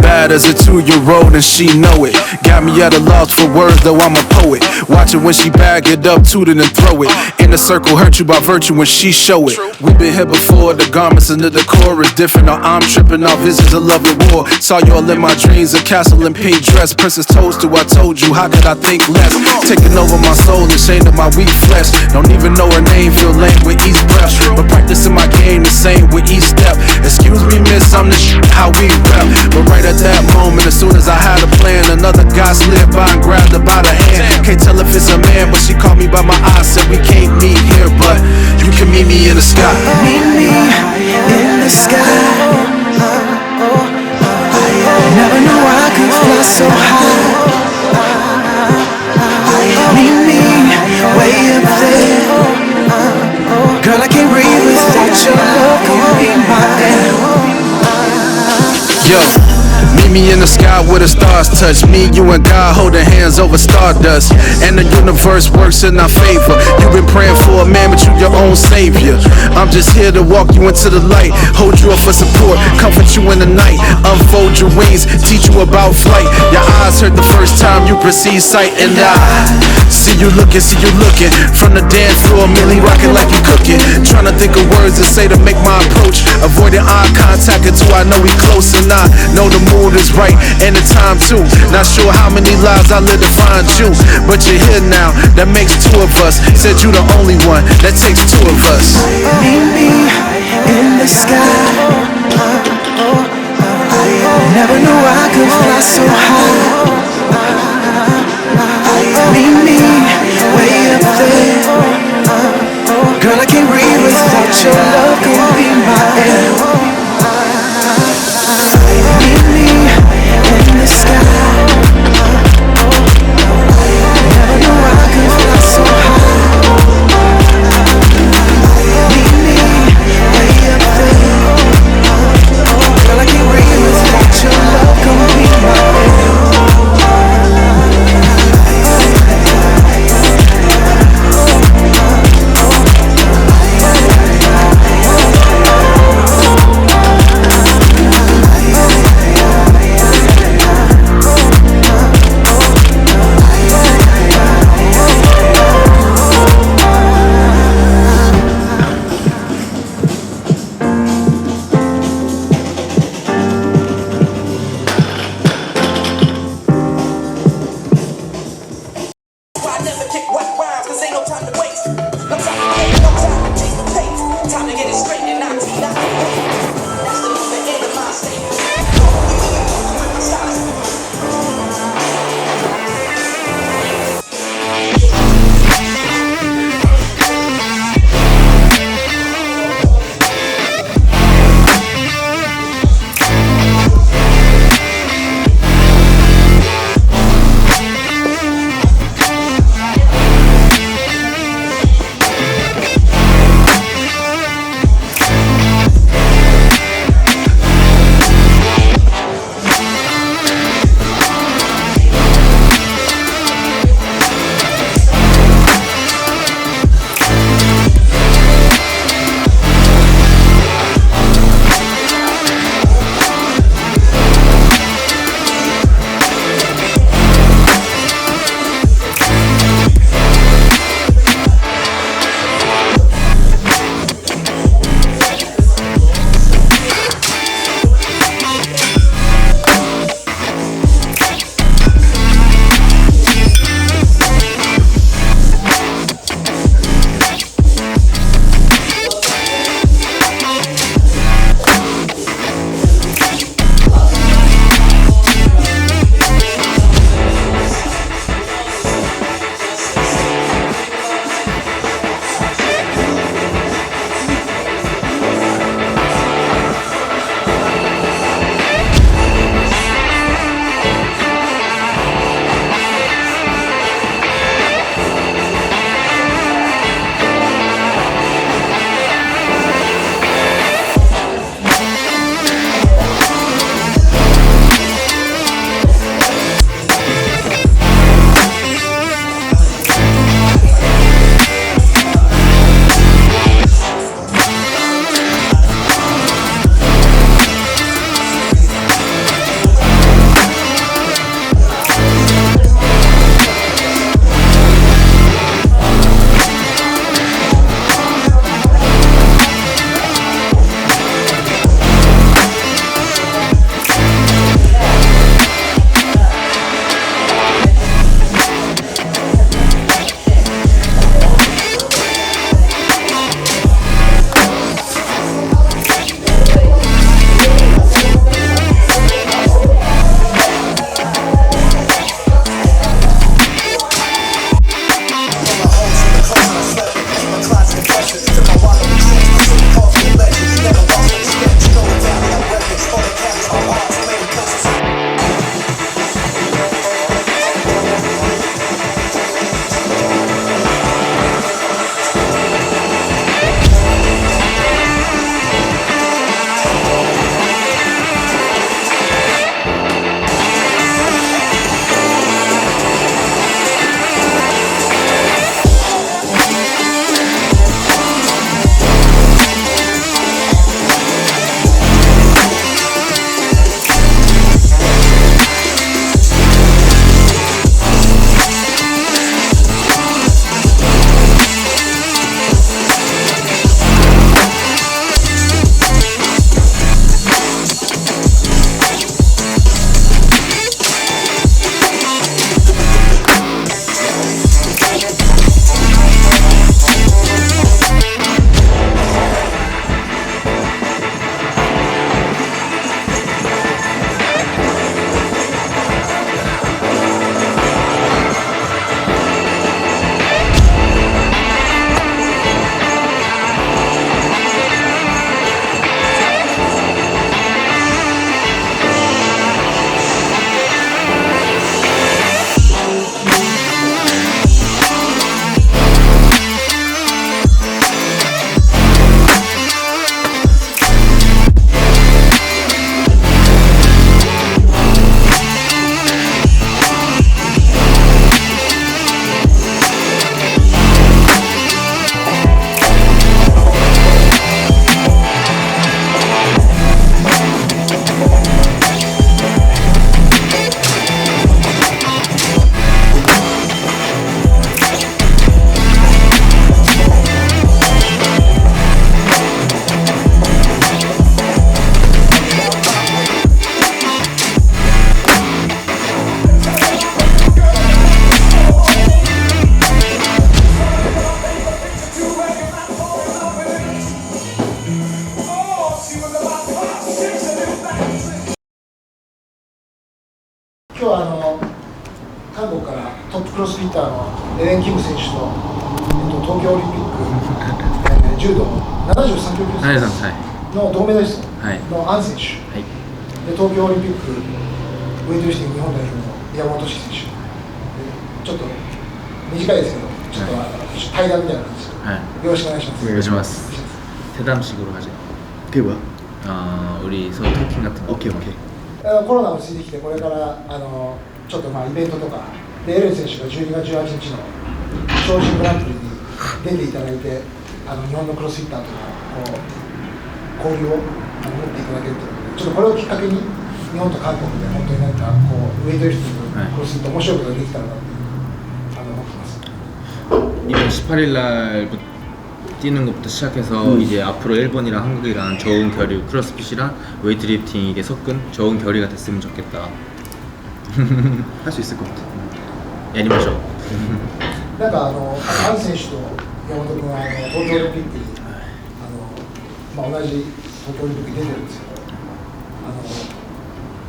Bad as a 2-year-old and she know it. Got me at a loss for words, though I'm a poet. Watch it when she bag it up, toot it and throw it. In the circle, hurt you by virtue when she show it. We been here before, the garments and the decor is different. Now I'm tripping off visits of love and war. Saw y'all in my dreams, a castle in pink dress. Princess toast to I told you, how could I think less? Taking over my soul, ashamed of my weak flesh. Don't even know her name, feel lame with each breath. But practicing my game the same with each step. Excuse me, miss, I'm the how we rap. But right at that moment, as soon as I had a plan, another guy slid by and grabbed her by the hand. Can't tell if it's a man, but she caught me by my eyes. Said we can't meet here, but you can meet me in the sky. Meet me in the sky. Never knew I could fly so high. Meet me way up there. Girl, I can't breathe without your love. Come be my air. Yo, meet me in the sky where the stars touch. Me, you and God holding hands over stardust. And the universe works in our favor. You've been praying for a man, but you your own savior. I'm just here to walk you into the light, hold you up for support, comfort you in the night, unfold your wings, teach you about flight. Your eyes hurt the first time you perceive sight. And I see you looking from the dance floor, merely rocking like you cooking. Trying to think of words to say to make my approach, avoiding eye contact until I know we close. And I know the mood is right and the time too. Not sure how many lives I live to find you, but you're here now, that makes two of us. Said you the only one, that takes two of us. Meet me in the sky. Never knew I could fly so high. Meet me way up there. Girl, I can't breathe without your love. Come be my air. Meet me in the sky. Never knew I could fly so high. Meet me way up there. Girl, I can't breathe without your love. Come be my air. レン・キム選手と、東京オリンピック、柔道73キロ級の銅メダリストのアン選手、はい、で東京オリンピックウェイトリフティング日本代表の山本選手、ちょっと短いですけど、ちょっと対談みたいな感じで、はい、よろしくお願いします。お願いします。대담식으로 하죠. 그게 뭐야? 우리 서로 토킹 같은 거. 오케이. コロナ落ち着いてきて、これからちょっとイベントとかで、エレン選手が12月18日の超人グランプリに出ていただいて、日本のクロスフィッターとの交流を持っていただけるということで、ちょっとこれをきっかけに日本と韓国で本当になんかウェイトリフティング、クロスフィット面白いことができたらなって思ってます。이번 18일 날 뛰는 것부터 시작해서 이제 앞으로 일본이랑 한국이랑 좋은 교류, 크로스핏이랑 웨이트리프팅 이게 섞은 좋은 교류가 됐으면 좋겠다. 할 수 있을 것 같아. 야리마쇼. なんかアン選手と山本君は東京オリンピックに同じ東京オリンピックに出てるんですけど、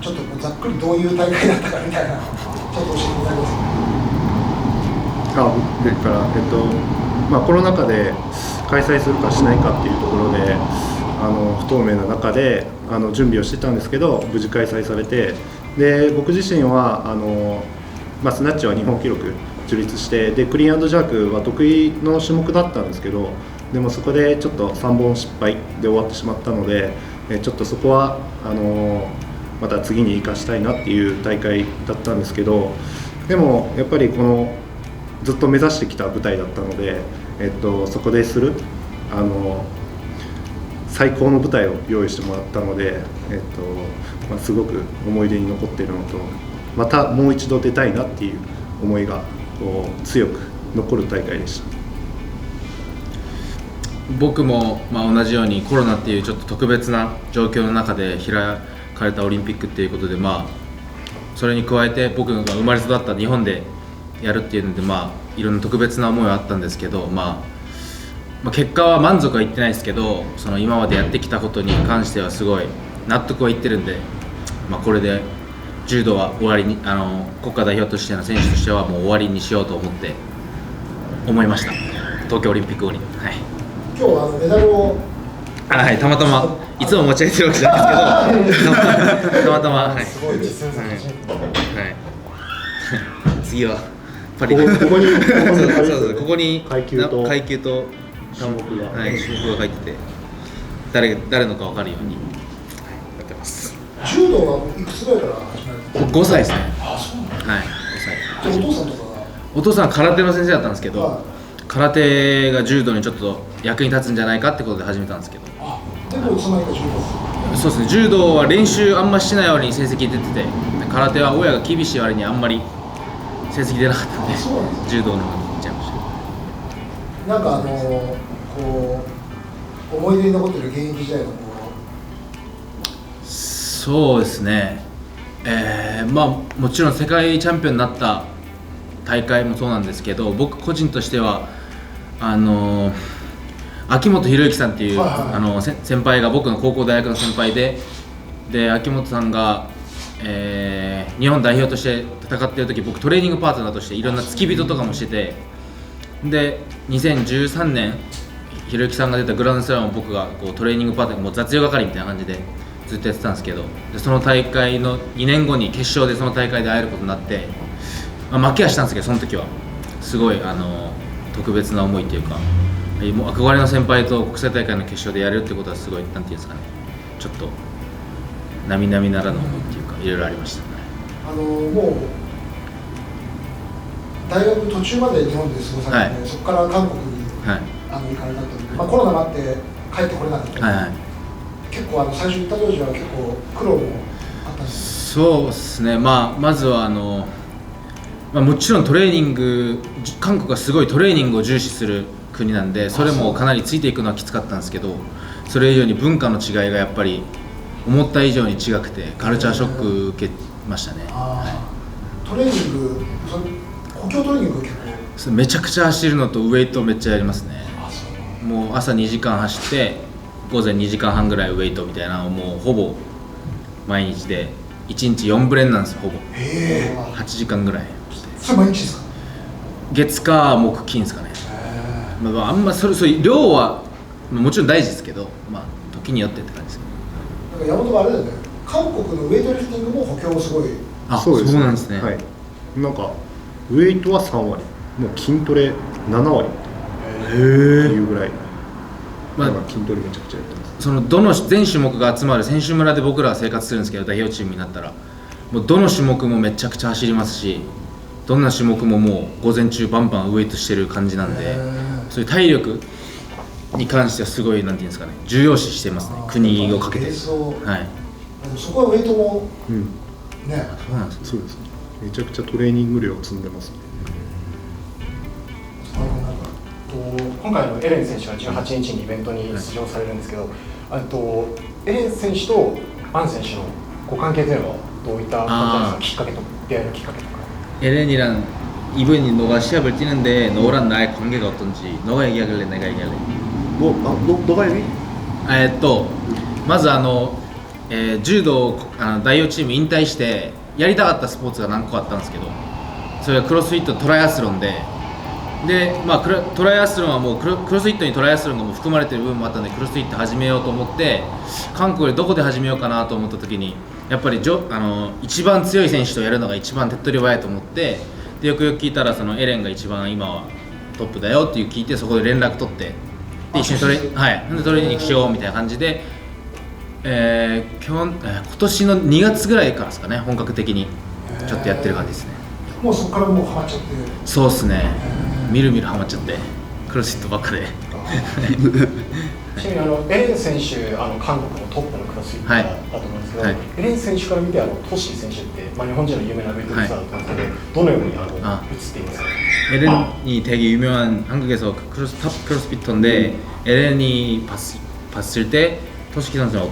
ちょっとざっくりどういう大会だったかみたいな、ちょっと教えていただけますか。だからコロナ禍で開催するかしないかっていうところで不透明な中で準備をしてたんですけど、無事開催されて、で僕自身はスナッチは日本記録樹立して、でクリーン&ジャークは得意の種目だったんですけど、でもそこでちょっと3本失敗で終わってしまったので、ちょっとそこはまた次に生かしたいなっていう大会だったんですけど、でもやっぱりこのずっと目指してきた舞台だったので、そこでする最高の舞台を用意してもらったので、すごく思い出に残っているのと、またもう一度出たいなっていう思いが強く残る大会でした。僕も同じようにコロナっていうちょっと特別な状況の中で開かれたオリンピックっていうことで、それに加えて僕が生まれ育った日本でやるっていうので、いろんな特別な思いはあったんですけど、結果は満足はいってないですけど、その今までやってきたことに関してはすごい納得はいってるんで、これで柔道は終わりに国家代表としての選手としてはもう終わりにしようと思いました。東京オリンピック後に、はい、今日メダルをはい、たまたまいつも持ち上げてるわけじゃないですけどたまたま、はい、すごい実践はい次はパリここにここに階級と種目が入ってて、誰のか分かるようにやってます。柔道はいくつぐらいから始められた？5歳ですね。あ、そうなんだ。はい、5歳。お父さんとかがお父さんは空手の先生だったんですけど、空手が柔道にちょっと役に立つんじゃないかってことで始めたんですけど。でもいつの間にか柔道。そうですね。柔道は練習あんましないように成績出てて、空手は親が厳しい割にあんまり成績出なかったんで、柔道の方に行っちゃいました。なんか思い出に残ってる現役時代のそうですね。もちろん世界チャンピオンになった大会もそうなんですけど、僕個人としては秋元博之さんっていう、先輩が僕の高校大学の先輩で、秋元さんが、日本代表として戦っている時、僕トレーニングパートナーとしていろんな付き人とかもしてて、で2013年ひろゆきさんが出たグランドスラムを僕がトレーニングパートナー、もう雑用係みたいな感じでずっとやってたんですけど、でその大会の2年後に決勝でその大会で会えることになって、負けはしたんですけど、その時はすごい特別な思いというか、もう憧れの先輩と国際大会の決勝でやれるってことはすごい、なんていうんですかね、ちょっと並々ならぬ思いっていうか、いろいろありましたね。もう大学途中まで日本で過ごされて、そこから韓国に、行かれたという、コロナもあって帰ってこれなかった、結構最初行った当時は結構苦労もあったんですか？そうですね、まずはもちろんトレーニング、韓国はすごいトレーニングを重視する国なんで、それもかなりついていくのはきつかったんですけど、それ以上に文化の違いがやっぱり思った以上に違くて、カルチャーショック受けましたね。トレーニング、補強トレーニング結構めちゃくちゃ走るのとウエイトめっちゃやりますね。もう朝2時間走って午前2時間半ぐらいウエイトみたいなのをもうほぼ毎日で、1日4ブレンなんですよ、ほぼ8時間ぐらい。それ毎日ですか？月火木金ですかね。まあ、あんまそういう量はもちろん大事ですけど、まあ時によってって感じです。なんか山本はあれだよね、韓国のウェイトリフティングも補強すごい。あ、そうです、そうなんですね。はい、なんかウェイトは3割、もう筋トレ7割っていうぐらい、まあなんか筋トレめちゃくちゃやってます。そのどの全種目が集まる選手村で僕らは生活するんですけど、代表チームになったらもうどの種目もめちゃくちゃ走りますし、どんな種目ももう午前中バンバンウェイトしてる感じなんで、そういう体力に関してはすごいなんていうんですかね、重要視してますね、国をかけて。はい。そこはウェイトもね、そうなんですね。そうですね、めちゃくちゃトレーニング量を積んでますね。今回のエレン選手は18日にイベントに出場されるんですけど、エレン選手とアン選手のご関係というのはどういった感じですか？きっかけと出会いのきっかけとか。Eren이랑 이분이 너가 시합을 뛰는데 너랑 나의 관계가 어떤지 너가 얘기하길래 내가 얘기할래. 너가 얘기? まず柔道代表チーム引退してやりたかったスポーツが何個あったんですけど、それがクロスフィットトライアスロンで、まあトライアスロンはもうクロスフィットにトライアスロンがもう含まれてる部分もあったんで、クロスフィット始めようと思って韓国でどこで始めようかなと思った時に、やっぱり一番強い選手とやるのが一番手っ取り早いと思って、でよくよく聞いたらそのエレンが一番今はトップだよっていう聞いて、そこで連絡取って、で一緒にトレーニングしようみたいな感じで、今年の2月ぐらいからですかね、本格的にちょっとやってる感じですね。もうそこからもうハマっちゃって。そうですね、みるみるハマっちゃってクロスフィットばっかでちなみにエレン選手、韓国のトップのクロスフィッターだと思うんですけど、はい、エレン選手から見てトシー選手って、まあ、日本人の有名なウェイトリフターだと思うんですけど、どのように映っていますか？ 에렌이 되게 유명한 한국에서 탑 크로스피터인데, 에렌이 봤을 때 토시키 선수는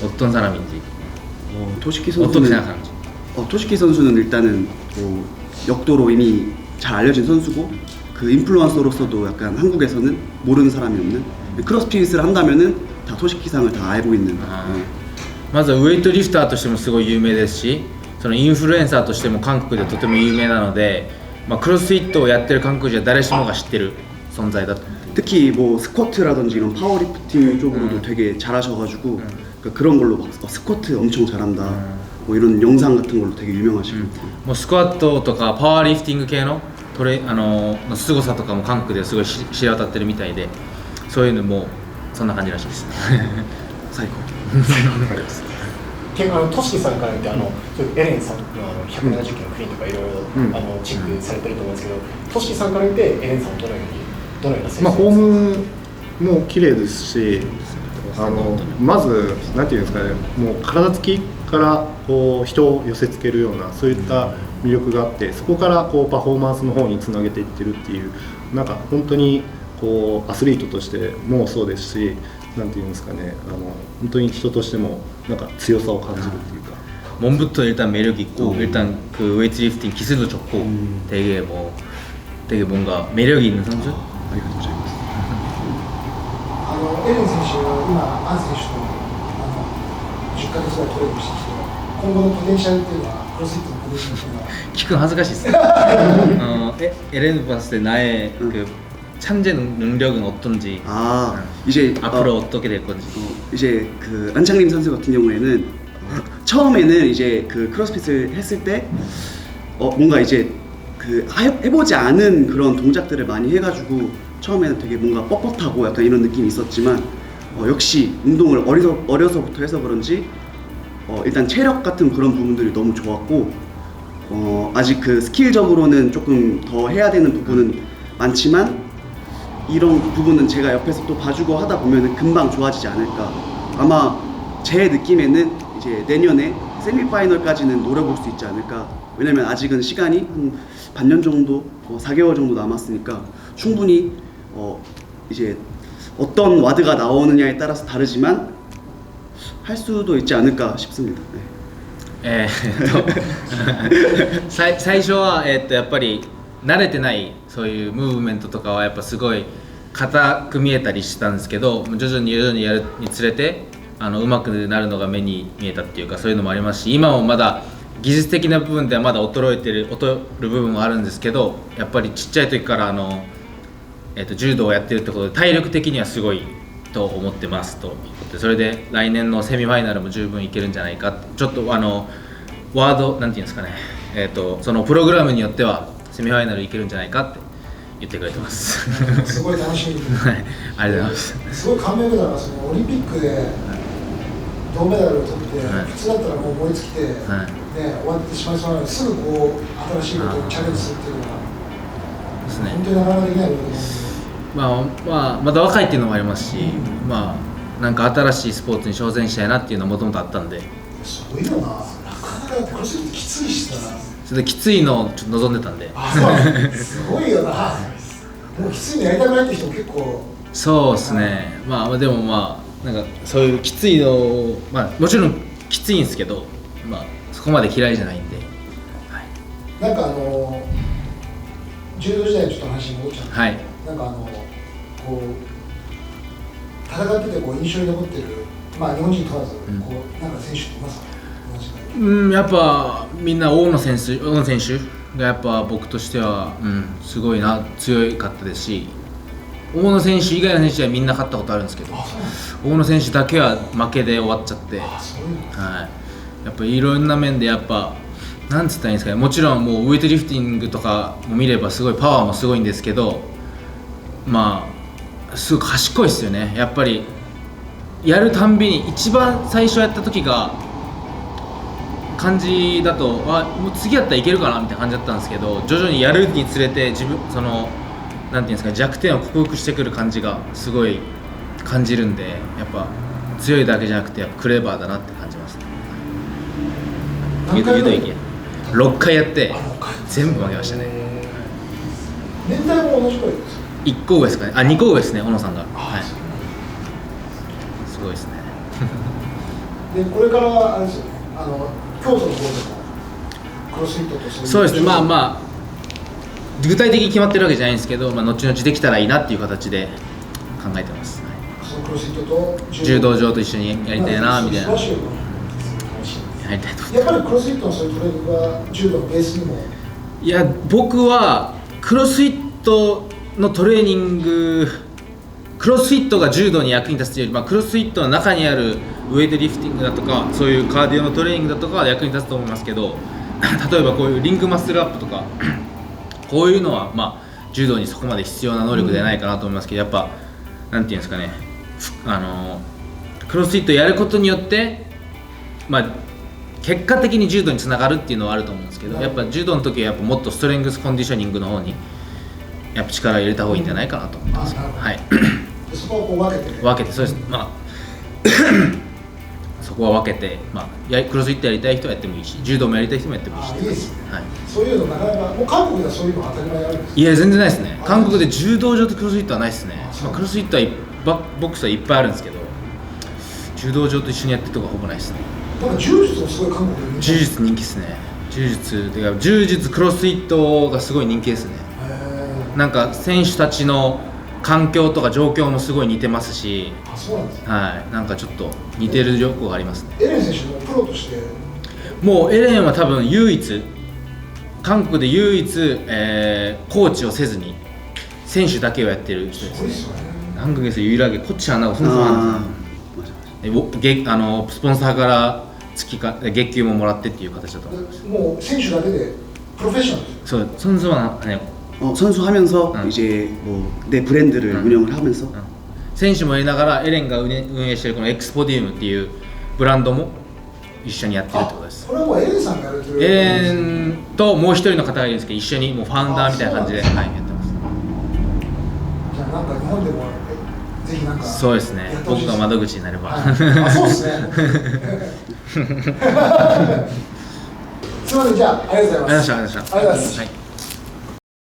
어떤 사람인지, 토시키 어떻게 선수는 생각하는지. 토시키 선수는 일단은 역도로 이미 잘 알려진 선수고, 그 인플루언서로서도 약간 한국에서는 모르는 사람이 없는, 크로스핏을 한다면은 다 토시키상을 다 알고 있는. まずウェイトリフターとしてもすごい有名ですし、そのインフルエンサーとしても韓国でとても有名なので、まあ、クロスフィットをやってる韓国人は誰しもが知ってる存在だと。 특히 뭐 스쿼트라든지 이런 파워리프팅 쪽으로도 되게 잘하셔가지고, 그러니까 그런 걸로 막 스쿼트 엄청 잘한다, 뭐 이런 영상 같은 걸로 되게 유명하시고. もうスクワットとかパワーリフティング系の凄さとかも韓国ですごい知れ渡ってるみたいで、そういうのもそんな感じらしいです。最高。結構トシキさんから見てそういうエレンさんの170キロのクリーンとかいろいろチェックされてると思うんですけど、トシキさんから見てエレンさんはどのような選手ですか？まあ、フォームも綺麗ですし、まずなんていうんですかね、もう体つきからこう人を寄せつけるような、そういった魅力があって、そこからこうパフォーマンスの方につなげていってるっていう、なんか本当にこうアスリートとしてもそうですし、なんていうんですかね、本当に人としてもなんか強さを感じるっていうか。 몸부터 일단 매력 있고, 일단 그 웨이트리프팅 기술도 좋고, 되게 뭔가 매력이 있는 선수? ありがとうございます。エレン選手、今、アン選手と10ヶ月ぐらいトレーニングしてきて、今後のポテンシャルっていうのは、クロスフィットのポテンシャルっていうのは。 키큰 하즈가시 있어요. 에렌 봤을 때 나의 그 찬재 능력은 어떤지, 이제 앞으로 어떻게 될 건지. 이제 그 안창림 선수 같은 경우에는 처음에는 이제 그 크로스핏을 했을 때 뭔가 이제 그 해보지 않은 그런 동작들을 많이 해가지고 처음에는 되게 뭔가 뻣뻣하고 약간 이런 느낌이 있었지만, 역시 운동을 어려서부터 해서 그런지 일단 체력 같은 그런 부분들이 너무 좋았고, 아직 그 스킬적으로는 조금 더 해야 되는 부분은 많지만, 이런 부분은 제가 옆에서 또 봐주고 하다 보면 금방 좋아지지 않을까. 아마 제 느낌에는 이제 내년에 세미파이널까지는 노려볼 수 있지 않을까. 왜냐면 아직은 시간이 한 반년 정도, 4개월 정도 남았으니까 충분히 이제 어떤 와드가 나오느냐에 따라서 다르지만 할 수도 있지 않을까 싶습니다. 네. 最初はやっぱり慣れてないそういうムーブメントとかはやっぱすごい硬く見えたりしたんですけど、徐々にやるにつれて上手くなるのが目に見えたっていうか、そういうのもありますし、今もまだ技術的な部分ではまだ劣る部分もあるんですけど、やっぱりちっちゃい時から柔道をやってるってことで体力的にはすごいと思ってますということで、それで来年のセミファイナルも十分いけるんじゃないかって、ちょっとワードなんていうんですかね、そのプログラムによってはセミファイナルいけるんじゃないかって言ってくれてますすごい楽しみにはい、ありがとうございます。すごい感銘受けたのが、そのオリンピックで銅メダルを取って、はい、普通だったらもう燃え尽きて、はい、終わってしまいそうなのに、すぐこう新しいことにチャレンジするっていうのが、ですね、本当になかなかできないことだと思うんで。まだ若いっていうのもありますし、なんか新しいスポーツに挑戦したいなっていうのはもともとあったんで、すごいよな、なかなかクロスフィットきついしさ、それできついのをちょっと望んでたんで、すごいよな、もうきついのやりたくないって人も結構、そうですね、でもなんかそういうきついのを、もちろんきついんですけど、そこまで嫌いじゃないんで、はい、なんか柔道時代のちょっと話に戻っちゃって、はい、なんかこう戦っててこう印象に残ってる、日本人問わず、なんか選手っていますか？やっぱみんな大野選手がやっぱ僕としては、すごい強かったですし、大野選手以外の選手はみんな勝ったことあるんですけど、大野選手だけは負けで終わっちゃって、はい、やっぱいろんな面でやっぱなんつったらいいんですかね、もちろんもうウエイトリフティングとかも見ればすごいパワーもすごいんですけど、すごい賢いですよね。やっぱりやるたんびに一番最初やった時が感じだともう次やったらいけるかなみたいな感じだったんですけど、徐々にやるにつれてなんていうんですか、弱点を克服してくる感じがすごい感じるんで、やっぱ強いだけじゃなくてやっぱクレバーだなって感じますね。6回やって全部負けましたね。年代も同じくらいですか？1個上ですかね。2個上ですね、小野さんが。はい。すごいですね。で、これからあれですよね、京都の方でもクロスフィットとそうですね、具体的に決まってるわけじゃないんですけど、後々できたらいいなっていう形で考えてます。そのクロスフィットと柔道場と一緒にやりたいなみたいな。やりたいと思って。やっぱりクロスフィットのそういうトレーニングは柔道のベースにも。いや、僕はクロスフィットのトレーニング、クロスフィットが柔道に役に立つというより、クロスフィットの中にあるウエイトリフティングだとか、そういうカーディオのトレーニングだとかは役に立つと思いますけど、例えばこういうリングマッスルアップとかこういうのは柔道にそこまで必要な能力ではないかなと思いますけど、やっぱなんていうんですかね、クロスフィットやることによって結果的に柔道につながるっていうのはあると思うんですけど、やっぱ柔道の時はやっぱもっとストレングスコンディショニングの方にやっぱ力を入れた方がいいんじゃないかなと思います。はい。そこはこう分けて。そうです。そこは分けて、クロスフィットやりたい人はやってもいいし、柔道もやりたい人もやってもいいし。いいですね。はい。そういうのなかなかもう韓国ではそういうの当たり前あるんですか？いや全然ないですね。韓国で柔道場とクロスフィットはないですね。クロスフィットはボクスはいっぱいあるんですけど、柔道場と一緒にやってるとこはほぼないですね。なんか柔術もすごい韓国で人気。柔術人気ですね。柔術クロスフィットがすごい人気ですね。なんか選手たちの環境とか状況もすごい似てますし、そうなんですね。はい、なんかちょっと似てる状況がありますね。エレン選手もプロとしてもうエレンは多分韓国で唯一、コーチをせずに選手だけをやってる人ですね。한국에서 유일하게 코치 안 하고 선수만スポンサーから月給ももらってっていう形だと思います。もう選手だけでプロフェッショナルです。そう선수만 아니고 선수하면서 이제 뭐 내 브랜드를 운영을 하면서 選手もやりながらエレンが運営しているこのエクスポディウムっていうブランドも一緒にやってるってことです。これはもうエレンさんがやるという。エレンともう一人の方がいるんですけど、一緒にもうファウンダーみたいな感じでやってます。じゃあなんか日本でもぜひなんかそうですね。僕が窓口になれば。そうですね。すみません、じゃあありがとうございます。ありがとうございました。ありがとうございます。はい。